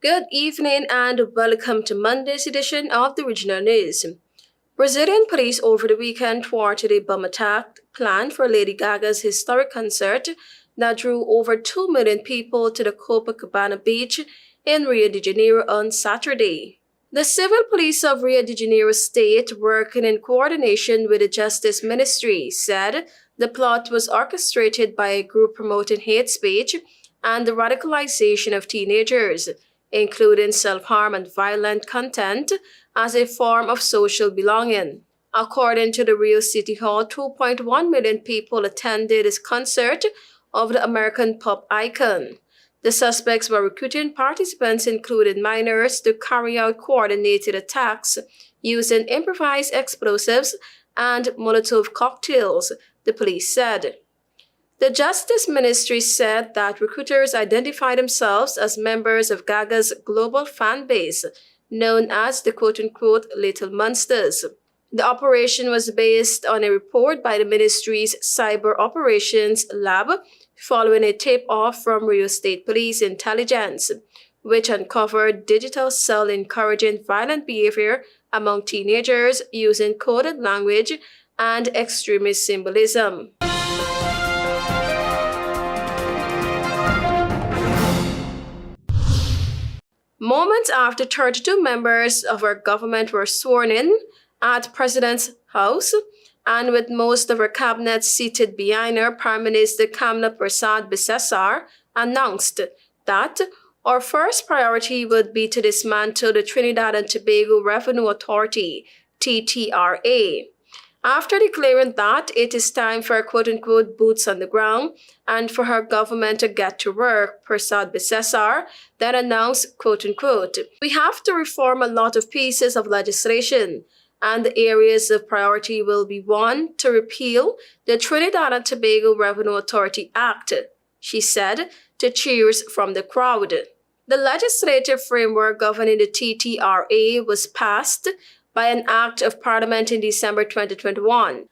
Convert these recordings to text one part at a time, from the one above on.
Good evening and welcome to Monday's edition of the Regional News. Brazilian police over the weekend thwarted a bomb attack planned for Lady Gaga's historic concert that drew over 2 million people to the Copacabana Beach in Rio de Janeiro on Saturday. The civil police of Rio de Janeiro state, working in coordination with the Justice Ministry, said the plot was orchestrated by a group promoting hate speech and the radicalization of teenagers, including self-harm and violent content, as a form of social belonging. According to the Rio City Hall, 2.1 million people attended this concert of the American pop icon. The suspects were recruiting participants, including minors, to carry out coordinated attacks using improvised explosives and Molotov cocktails, the police said. The Justice Ministry said that recruiters identify themselves as members of Gaga's global fan base, known as the quote-unquote Little Monsters. The operation was based on a report by the ministry's Cyber Operations Lab following a tip-off from Rio State Police Intelligence, which uncovered digital cell encouraging violent behavior among teenagers using coded language and extremist symbolism. Moments after 32 members of our government were sworn in at President's house, and with most of her cabinet seated behind her, Prime Minister Kamla Prasad Bisesar announced that our first priority would be to dismantle the Trinidad and Tobago Revenue Authority, TTRA. After declaring that it is time for quote-unquote boots on the ground and for her government to get to work, Prasad Bisesar then announced, quote-unquote, "We have to reform a lot of pieces of legislation, and the areas of priority will be one, to repeal the Trinidad and Tobago Revenue Authority Act," she said, to cheers from the crowd. The legislative framework governing the TTRA was passed by an Act of Parliament in December 2021.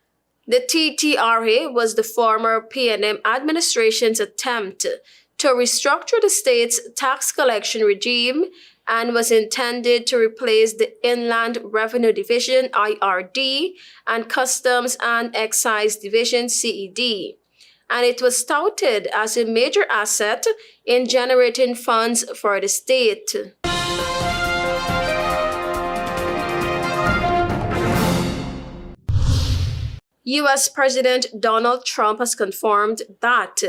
The TTRA was the former PNM administration's attempt to restructure the state's tax collection regime and was intended to replace the Inland Revenue Division IRD and Customs and Excise Division CED. And it was touted as a major asset in generating funds for the state. U.S. President Donald Trump has confirmed that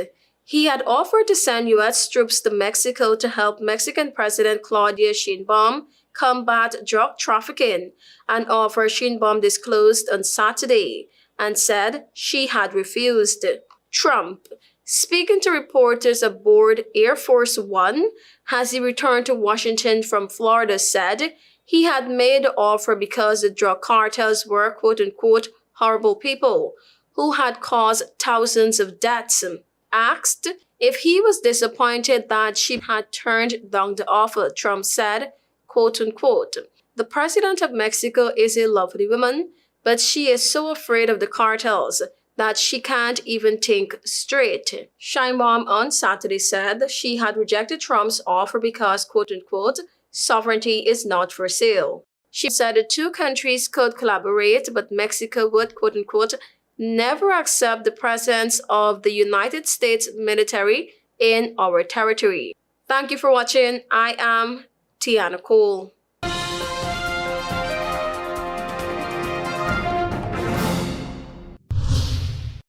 he had offered to send U.S. troops to Mexico to help Mexican President Claudia Sheinbaum combat drug trafficking, an offer Sheinbaum disclosed on Saturday and said she had refused. Trump, speaking to reporters aboard Air Force One as he returned to Washington from Florida, said he had made the offer because the drug cartels were quote-unquote horrible people who had caused thousands of deaths. Asked if he was disappointed that she had turned down the offer, Trump said, quote-unquote, "The president of Mexico is a lovely woman, but she is so afraid of the cartels that she can't even think straight." Sheinbaum on Saturday said she had rejected Trump's offer because, quote-unquote, "sovereignty is not for sale." She said the two countries could collaborate, but Mexico would, quote-unquote, "never accept the presence of the United States military in our territory." Thank you for watching. I am Tiana Cole.